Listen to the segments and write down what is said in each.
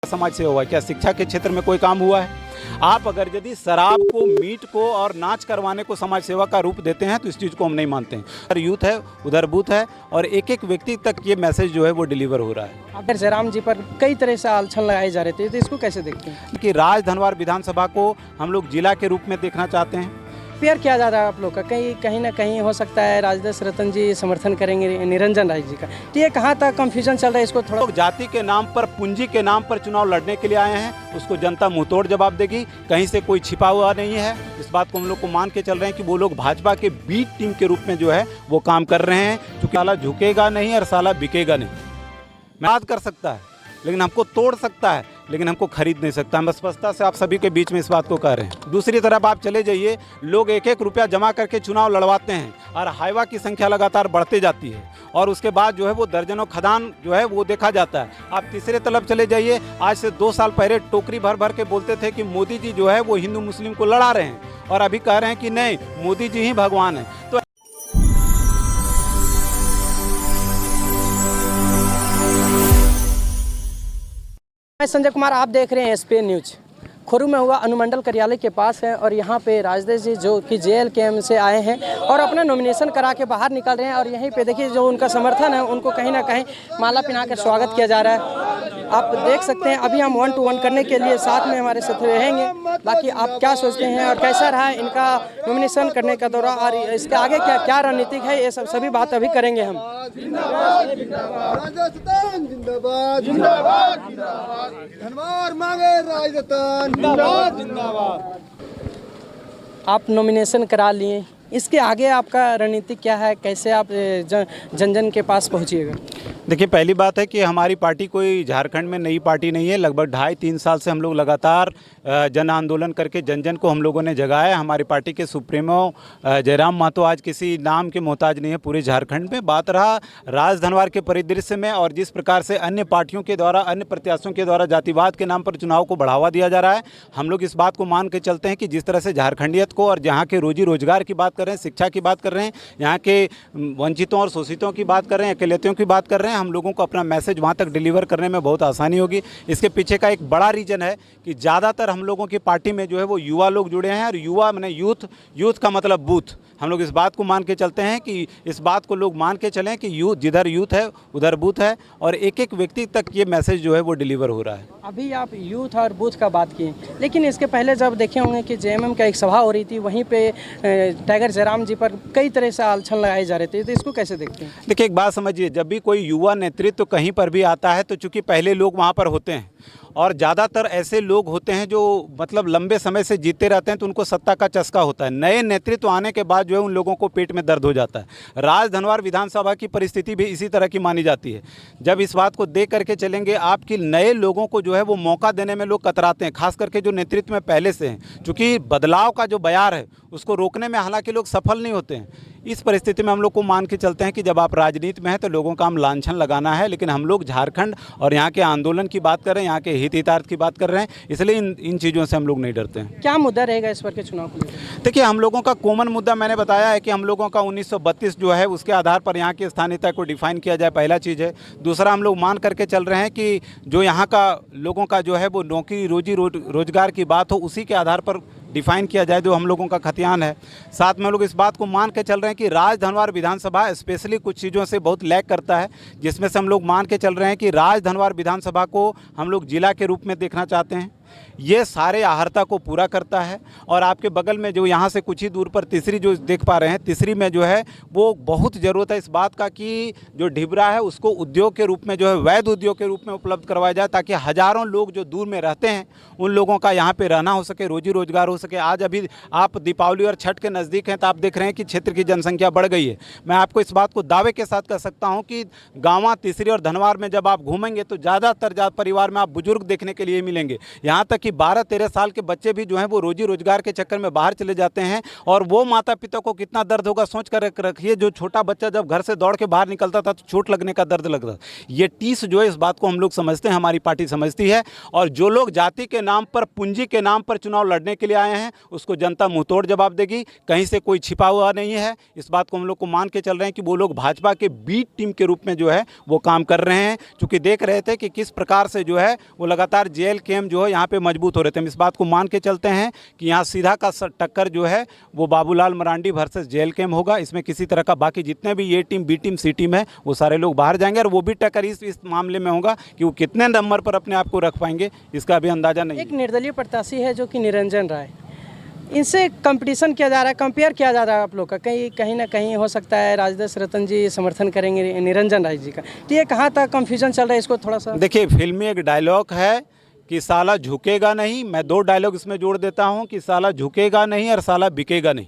समाज सेवा हुआ है? क्या शिक्षा के क्षेत्र में कोई काम हुआ है? आप अगर यदि शराब को, मीट को और नाच करवाने को समाज सेवा का रूप देते हैं तो इस चीज़ को हम नहीं मानते हैं। उधर यूथ है, उधर बूथ है और एक एक व्यक्ति तक ये मैसेज जो है वो डिलीवर हो रहा है। अगर जयराम जी पर कई तरह से आलोचना लगाई जा रही थी तो इसको कैसे देखते हैं? कि राजधनवार विधानसभा को हम लोग जिला के रूप में देखना चाहते हैं। पेयर किया जा रहा है आप लोग का, कहीं ना कहीं हो सकता है राजदेश रतन जी समर्थन करेंगे निरंजन राय जी का, तो ये कहाँ तक कंफ्यूजन चल रहा है? इसको थोड़ा लोग जाति के नाम पर, पूंजी के नाम पर चुनाव लड़ने के लिए आए हैं, उसको जनता मुंहतोड़ जवाब देगी। कहीं से कोई छिपा हुआ नहीं है। इस बात को हम लोग को मान के चल रहे हैं कि वो लोग भाजपा के बी टीम के रूप में जो है वो काम कर रहे हैं। क्योंकि साला झुकेगा नहीं और साला बिकेगा नहीं। बात कर सकता है लेकिन हमको तोड़ सकता है, लेकिन हमको खरीद नहीं सकता। हम स्पष्टता से आप सभी के बीच में इस बात को कह रहे हैं। दूसरी तरफ आप चले जाइए, लोग एक एक रुपया जमा करके चुनाव लड़वाते हैं और हाईवा की संख्या लगातार बढ़ते जाती है और उसके बाद जो है वो दर्जनों खदान जो है वो देखा जाता है। आप तीसरे तरफ चले जाइए, आज से 2 साल पहले टोकरी भर भर के बोलते थे कि मोदी जी जो है वो हिंदू मुस्लिम को लड़ा रहे हैं और अभी कह रहे हैं कि नहीं, मोदी जी ही भगवान है। तो मैं संजय कुमार, आप देख रहे हैं एसपीएन न्यूज। खोरू में हुआ अनुमंडल कार्यालय के पास है और यहाँ पे राजदेश जी जो कि JLKM से आए हैं और अपना नॉमिनेशन करा के बाहर निकल रहे हैं और यहीं पे देखिए जो उनका समर्थन है उनको कहीं ना कहीं माला पहना कर स्वागत किया जा रहा है। आप देख सकते हैं अभी हम 1 to 1 करने के लिए साथ में हमारे साथ रहेंगे। बाकी आप क्या सोचते हैं और कैसा रहा इनका नॉमिनेशन करने का दौरा और इसके आगे क्या क्या रणनीतिक है, ये सभी बात अभी करेंगे हम। आप नॉमिनेशन करा लिए, इसके आगे आपका रणनीति क्या है? कैसे आप जन जन के पास पहुंचिएगा? देखिए, पहली बात है कि हमारी पार्टी कोई झारखंड में नई पार्टी नहीं है। लगभग 2.5-3 साल से हम लोग लगातार जन आंदोलन करके जन जन को हम लोगों ने जगाया। हमारी पार्टी के सुप्रीमो जयराम महतो आज किसी नाम के मोहताज नहीं है पूरे झारखंड में। बात रहा राजधनवार के परिदृश्य में और जिस प्रकार से अन्य पार्टियों के द्वारा, अन्य प्रत्याशियों के द्वारा जातिवाद के नाम पर चुनाव को बढ़ावा दिया जा रहा है, हम लोग इस बात को मान के चलते हैं कि जिस तरह से झारखंडियत को और जहाँ के रोजी रोजगार की बात कर रहे हैं, शिक्षा की बात कर रहे हैं, यहाँ के वंचितों और शोषितों की बात कर रहे हैं, अकेलेतियों की बात कर रहे हैं, हम लोगों को अपना मैसेज वहाँ तक डिलीवर करने में बहुत आसानी होगी। इसके पीछे का एक बड़ा रीज़न है कि ज़्यादातर हम लोगों की पार्टी में जो है वो युवा लोग जुड़े हैं और युवा माने यूथ का मतलब बूथ। हम लोग इस बात को मान के चलते हैं कि इस बात को लोग मान के चलें कि यूथ, जिधर यूथ है उधर बूथ है और एक एक व्यक्ति तक ये मैसेज जो है वो डिलीवर हो रहा है। अभी आप यूथ और बूथ का बात किए, लेकिन इसके पहले जब देखे होंगे कि JMM का एक सभा हो रही थी, वहीं पे टाइगर जयराम जी पर कई तरह से आलोचना लगाई जा रही थी, तो इसको कैसे देखते हैं? देखिए, एक बात समझिए, जब भी कोई युवा नेतृत्व कहीं पर भी आता है तो चूंकि पहले लोग वहाँ पर होते हैं और ज़्यादातर ऐसे लोग होते हैं जो मतलब लंबे समय से जीते रहते हैं तो उनको सत्ता का चस्का होता है। नए नेतृत्व आने के बाद जो है उन लोगों को पेट में दर्द हो जाता है। राजधनवार विधानसभा की परिस्थिति भी इसी तरह की मानी जाती है। जब इस बात को देख करके चलेंगे आप कि नए लोगों को जो है वो मौका देने में लोग कतराते हैं, खास करके जो नेतृत्व में पहले से हैं। चूँकि बदलाव का जो बयार है उसको रोकने में हालांकि लोग सफल नहीं होते हैं। इस परिस्थिति में हम लोग को मान के चलते हैं कि जब आप राजनीति में हैं तो लोगों का हम लांछन लगाना है, लेकिन हम लोग झारखंड और यहाँ के आंदोलन की बात कर रहे हैं, यहाँ के हितार्थ की बात कर रहे हैं, इसलिए इन चीज़ों से हम लोग नहीं डरते हैं। क्या मुद्दा रहेगा इस बार के चुनाव को? देखिए, हम लोगों का कॉमन मुद्दा मैंने बताया है कि हम लोगों का 1932 जो है उसके आधार पर यहाँ की स्थानीयता को डिफाइन किया जाए, पहला चीज़ है। दूसरा, हम लोग मान करके चल रहे हैं कि जो यहाँ का लोगों का जो है वो नौकरी, रोजी रोजगार की बात हो, उसी के आधार पर डिफाइन किया जाए जो हम लोगों का खतियान है। साथ में हम लोग इस बात को मान के चल रहे हैं कि राजधनवार विधानसभा स्पेशली कुछ चीज़ों से बहुत लैग करता है, जिसमें से हम लोग मान के चल रहे हैं कि राजधनवार विधानसभा को हम लोग जिला के रूप में देखना चाहते हैं। ये सारे आहर्ता को पूरा करता है और आपके बगल में जो यहाँ से कुछ ही दूर पर तीसरी जो देख पा रहे हैं, तीसरी में जो है वो बहुत ज़रूरत है इस बात का कि जो ढिबरा है उसको उद्योग के रूप में जो है वैध उद्योग के रूप में उपलब्ध करवाया जाए, ताकि हज़ारों लोग जो दूर में रहते हैं उन लोगों का यहाँ पे रहना हो सके, रोजी रोजगार हो सके। आज अभी आप दीपावली और छठ के नज़दीक हैं तो आप देख रहे हैं कि क्षेत्र की जनसंख्या बढ़ गई है। मैं आपको इस बात को दावे के साथ कह सकता हूँ कि गाँव, तीसरी और धनवार में जब आप घूमेंगे तो ज़्यादातर परिवार में आप बुजुर्ग देखने के लिए मिलेंगे। यहाँ तक कि 12-13 साल के बच्चे भी जो हैं वो रोजी रोजगार के चक्कर में बाहर चले जाते हैं। और वो माता पिता को कितना दर्द होगा सोच कर रखिए, जो छोटा बच्चा जब घर से दौड़ के बाहर निकलता था तो चोट लगने का दर्द लगता था। ये टीस जो है, इस बात को हम लोग समझते हैं, हमारी पार्टी समझती है। और जो लोग जाति के नाम पर, पूंजी के नाम पर चुनाव लड़ने के लिए आए हैं, उसको जनता मुंहतोड़ जवाब देगी। कहीं से कोई छिपा हुआ नहीं है। इस बात को हम लोग को मान के चल रहे हैं कि वो लोग भाजपा के बी टीम के रूप में जो है वो काम कर रहे हैं, क्योंकि देख रहे थे कि किस प्रकार से जो है वो लगातार जेल कैम जो है यहाँ पे मजबूत हो रहे थे। हम इस बात को मान के चलते हैं कि यहाँ सीधा का टक्कर जो है वो बाबूलाल मरांडी वर्सेस जेल कैम होगा। इसमें किसी तरह का, बाकी जितने भी A team, B team, C team है, वो सारे लोग बाहर जाएंगे। और वो भी टक्कर इस मामले में होगा कि वो कितने नंबर पर अपने आप को रख पाएंगे, इसका अभी अंदाजा नहीं। एक निर्दलीय प्रत्याशी है जो कि निरंजन राय, इनसे कंपटीशन किया जा रहा है, कंपेयर किया जा रहा है आप लोग का। कहीं ना कहीं हो सकता है राजदेश रतन जी समर्थन करेंगे निरंजन राय जी का, तो ये कहाँ तक कंफ्यूजन चल रहा है, इसको थोड़ा सा देखिए। फिल्मी एक डायलॉग है कि साला झुकेगा नहीं। मैं 2 डायलॉग इसमें जोड़ देता हूँ कि साला झुकेगा नहीं और साला बिकेगा नहीं।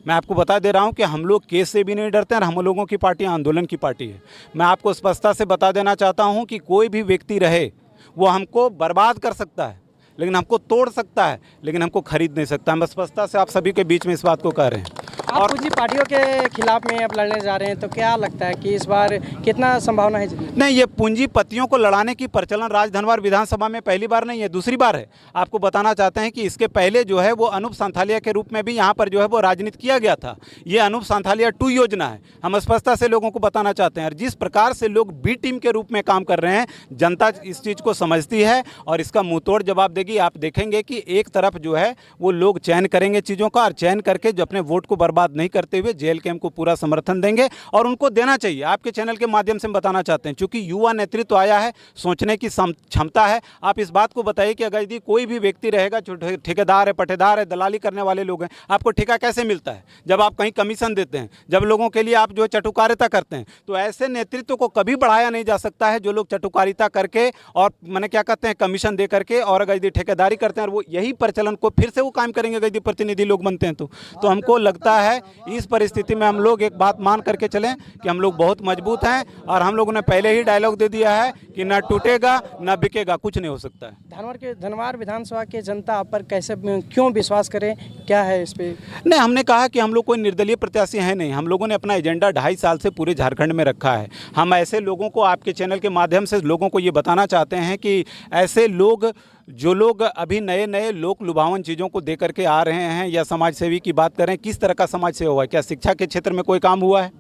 मैं आपको बता दे रहा हूं कि हम लोग केस से भी नहीं डरते हैं और हम लोगों की पार्टी आंदोलन की पार्टी है। मैं आपको स्पष्टता से बता देना चाहता हूं कि कोई भी व्यक्ति रहे वो हमको बर्बाद कर सकता है, लेकिन हमको तोड़ सकता है, लेकिन हमको खरीद नहीं सकता। हम स्पष्टता से आप सभी के बीच में इस बात को कह रहे हैं। आप कुछ पार्टियों के खिलाफ में अब लड़ने जा रहे हैं, तो क्या लगता है कि इस बार कितना संभावना है जीतने? नहीं, ये पूंजीपतियों को लड़ाने की प्रचलन राजधनवार विधानसभा में पहली बार नहीं है, दूसरी बार है। आपको बताना चाहते हैं कि इसके पहले जो है वो अनूप सांथालिया के रूप में भी यहाँ पर जो है वो राजनीति किया गया था। ये अनूप सांथालिया 2 योजना है। हम स्पष्टता से लोगों को बताना चाहते हैं। और जिस प्रकार से लोग बी टीम के रूप में काम कर रहे हैं, जनता इस चीज़ को समझती है और इसका मुंहतोड़ जवाब देगी। आप देखेंगे कि एक तरफ जो है वो लोग चयन करेंगे चीज़ों का, और चयन करके जो अपने वोट को बर्बाद नहीं करते हुए जेल कैम को पूरा समर्थन देंगे। और उनको देना चाहिए। आपके चैनल के माध्यम से हम बताना चाहते हैं, चूंकि युवा नेतृत्व आया है, सोचने की क्षमता है। आप इस बात को बताइए कि अगर यदि कोई भी व्यक्ति रहेगा जो ठेकेदार है, पटेदार है, दलाली करने वाले लोग हैं, आपको ठेका कैसे मिलता है? जब आप कहीं कमीशन देते हैं, जब लोगों के लिए आप जो चटुकारिता करते हैं, तो ऐसे नेतृत्व को कभी बढ़ाया नहीं जा सकता है जो लोग चटुकारिता करके और मैंने क्या कहते हैं कमीशन दे करके, और अगर यदि ठेकेदारी करते हैं और वो यही प्रचलन को फिर से वो कायम करेंगे अगर यदि प्रतिनिधि लोग बनते हैं तो हमको लगता है इस परिस्थिति में हम लोग एक बात मान करके चलें कि हम लोग बहुत मजबूत हैं। और हम लोगों ने पहले ही डायलॉग दे दिया है कि ना टूटेगा ना बिकेगा, कुछ नहीं हो सकता है। धनवार विधानसभा के जनता आप पर कैसे, क्यों विश्वास करें, क्या है इस पे? नहीं, हमने कहा कि हम लोग कोई निर्दलीय प्रत्याशी है नहीं। हम लोगों ने अपना एजेंडा 2.5 साल से पूरे झारखंड में रखा है। हम ऐसे लोगों को, आपके चैनल के माध्यम से लोगों को ये बताना चाहते हैं कि ऐसे लोग, जो लोग अभी नए नए लोक लुभावन चीज़ों को दे करके आ रहे हैं, या समाज सेवी की बात करें, किस तरह का समाज सेवा हुआ है? क्या शिक्षा के क्षेत्र में कोई काम हुआ है?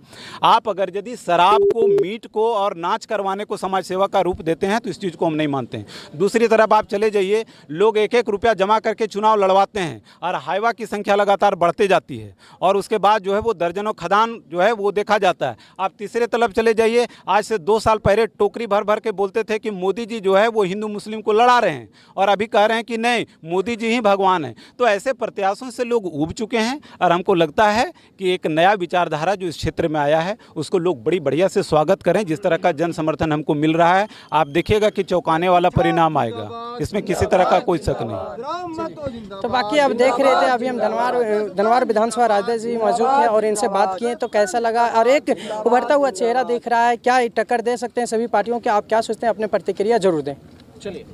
आप अगर यदि शराब को, मीट को और नाच करवाने को समाज सेवा का रूप देते हैं तो इस चीज़ को हम नहीं मानते हैं। दूसरी तरफ आप चले जाइए, लोग 1-1 रुपया जमा करके चुनाव लड़वाते हैं और हाईवा की संख्या लगातार बढ़ते जाती है, और उसके बाद जो है वो दर्जनों खदान जो है वो देखा जाता है। आप तीसरे तरफ चले जाइए, आज से 2 साल पहले टोकरी भर भर के बोलते थे कि मोदी जी जो है वो हिंदू मुस्लिम को लड़ा रहे हैं, और अभी कह रहे हैं कि नहीं, मोदी जी ही भगवान हैं। तो ऐसे प्रत्याशियों से लोग ऊब चुके हैं, और हमको लगता है कि एक नया विचारधारा जो इस क्षेत्र में आया है उसको लोग बड़ी बढ़िया से स्वागत करें। जिस तरह का जन समर्थन हमको मिल रहा है, आप देखिएगा कि चौंकाने वाला परिणाम आएगा, इसमें किसी तरह का कोई शक नहीं। तो बाकी आप देख रहे थे, अभी हम धनवार विधानसभा राजदेश जी मौजूद थे और इनसे बात किए, तो कैसा लगा? और एक उभरता हुआ चेहरा दिख रहा है, क्या टक्कर दे सकते हैं सभी पार्टियों के? आप क्या सोचते हैं? अपने प्रतिक्रिया जरूर दें। चलिए।